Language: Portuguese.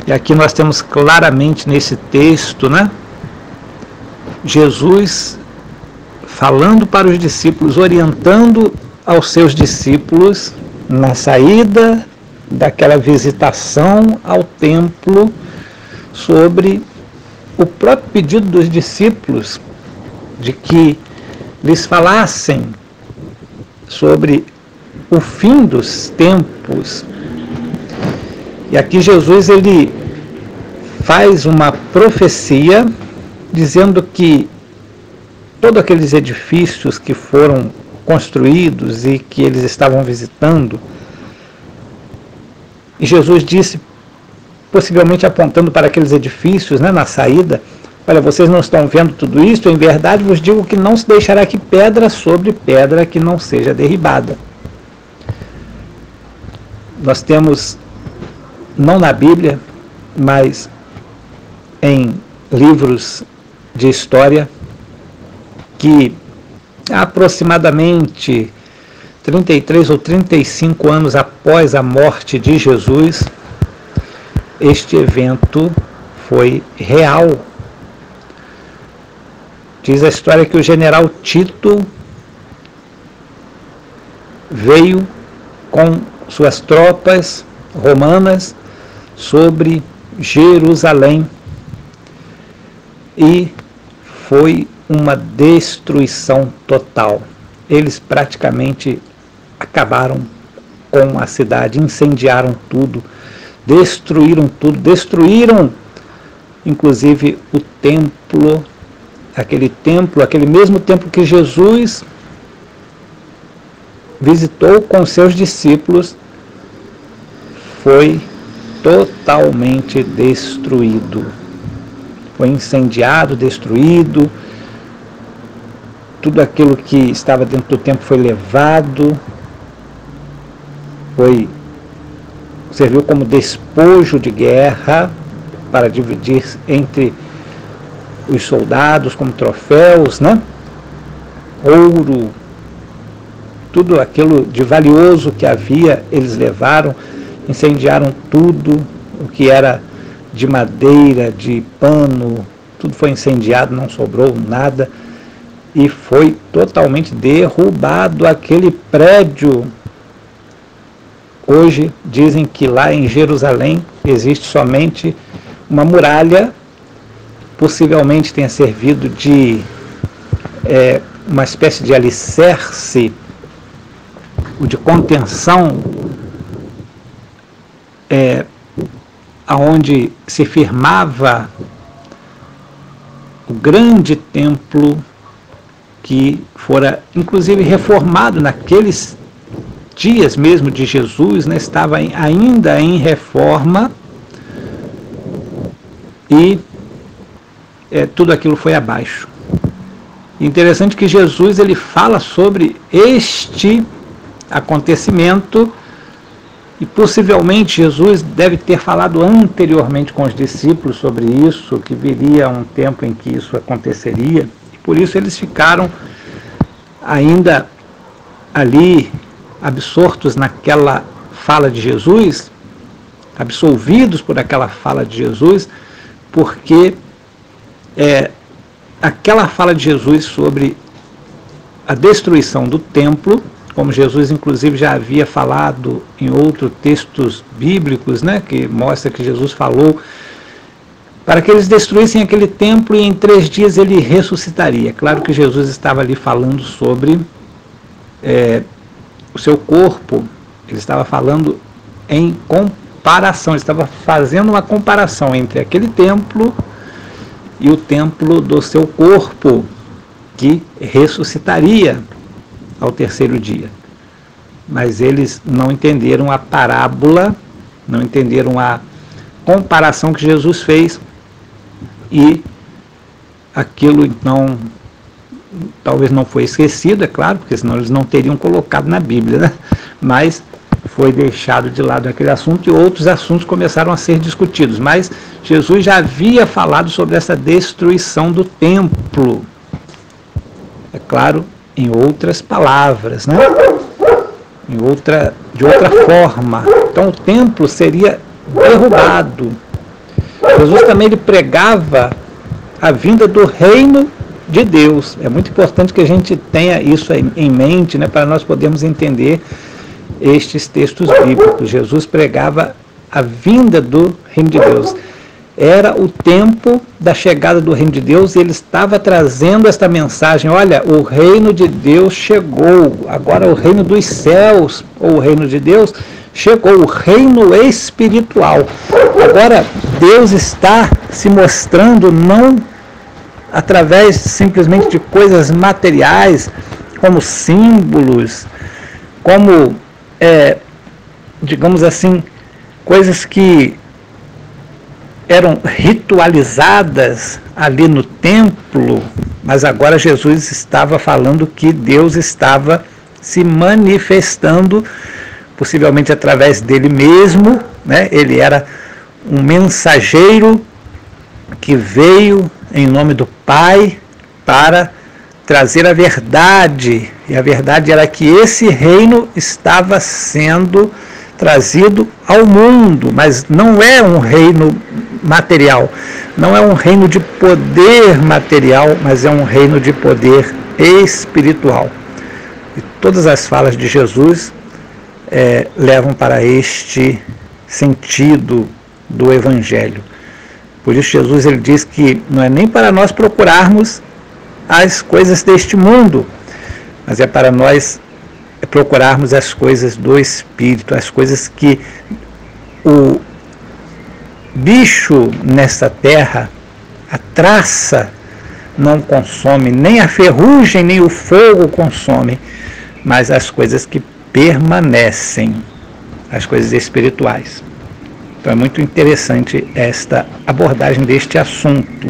E aqui nós temos claramente nesse texto, né, Jesus falando para os discípulos, orientando aos seus discípulos na saída daquela visitação ao templo, sobre o próprio pedido dos discípulos de que lhes falassem sobre o fim dos tempos. E aqui Jesus ele faz uma profecia dizendo que todos aqueles edifícios que foram construídos e que eles estavam visitando, e Jesus disse, possivelmente apontando para aqueles edifícios, né, na saída, olha, vocês não estão vendo tudo isso? Em verdade vos digo que não se deixará aqui pedra sobre pedra que não seja derribada. Nós temos, não na Bíblia, mas em livros de história, que aproximadamente 33 ou 35 anos após a morte de Jesus, este evento foi real. Diz a história que o general Tito veio com suas tropas romanas sobre Jerusalém e foi uma destruição total. Eles praticamente acabaram com a cidade, incendiaram tudo, destruíram tudo, destruíram inclusive o templo, aquele mesmo templo que Jesus visitou com seus discípulos, foi totalmente destruído. Foi incendiado, destruído, tudo aquilo que estava dentro do templo foi levado, serviu como despojo de guerra para dividir entre os soldados como troféus, né? Ouro, tudo aquilo de valioso que havia, eles levaram, incendiaram tudo, o que era de madeira, de pano, tudo foi incendiado, não sobrou nada, e foi totalmente derrubado aquele prédio. Hoje dizem que lá em Jerusalém existe somente uma muralha, possivelmente tenha servido de uma espécie de alicerce, ou de contenção, aonde se firmava o grande templo que fora inclusive reformado naqueles dias mesmo de Jesus, né? Estava ainda em reforma, e tudo aquilo foi abaixo. Interessante que Jesus ele fala sobre este acontecimento, e possivelmente Jesus deve ter falado anteriormente com os discípulos sobre isso, que viria um tempo em que isso aconteceria, e por isso eles ficaram ainda ali absortos naquela fala de Jesus, absolvidos por aquela fala de Jesus, porque aquela fala de Jesus sobre a destruição do templo, como Jesus inclusive já havia falado em outros textos bíblicos, né, que mostra que Jesus falou para que eles destruíssem aquele templo e em 3 dias ele ressuscitaria. Claro que Jesus estava ali falando sobre o seu corpo, ele estava falando em comparação, ele estava fazendo uma comparação entre aquele templo e o templo do seu corpo, que ressuscitaria ao 3º dia. Mas eles não entenderam a parábola, não entenderam a comparação que Jesus fez, e aquilo então talvez não foi esquecido, é claro, porque senão eles não teriam colocado na Bíblia, né? Mas foi deixado de lado aquele assunto e outros assuntos começaram a ser discutidos. Mas Jesus já havia falado sobre essa destruição do templo, é claro, em outras palavras, né? De outra forma. Então o templo seria derrubado, Jesus também ele pregava a vinda do reino de Deus. É muito importante que a gente tenha isso em mente, né, para nós podermos entender estes textos bíblicos. Jesus pregava a vinda do reino de Deus. Era o tempo da chegada do reino de Deus e ele estava trazendo esta mensagem: olha, o reino de Deus chegou, agora o reino dos céus, ou o reino de Deus, chegou, o reino espiritual. Agora Deus está se mostrando não através simplesmente de coisas materiais, como símbolos, como, digamos assim, coisas que eram ritualizadas ali no templo, mas agora Jesus estava falando que Deus estava se manifestando, possivelmente através dele mesmo, né? Ele era um mensageiro que veio em nome do Pai para trazer a verdade, e a verdade era que esse reino estava sendo trazido ao mundo, mas não é um reino material, não é um reino de poder material, mas é um reino de poder espiritual. E todas as falas de Jesus levam para este sentido do Evangelho. Por isso Jesus ele diz que não é nem para nós procurarmos as coisas deste mundo, mas é para nós procurarmos as coisas do Espírito, as coisas que o bicho nesta terra, a traça, não consome, nem a ferrugem, nem o fogo consome, mas as coisas que permanecem, as coisas espirituais. Então é muito interessante esta abordagem deste assunto.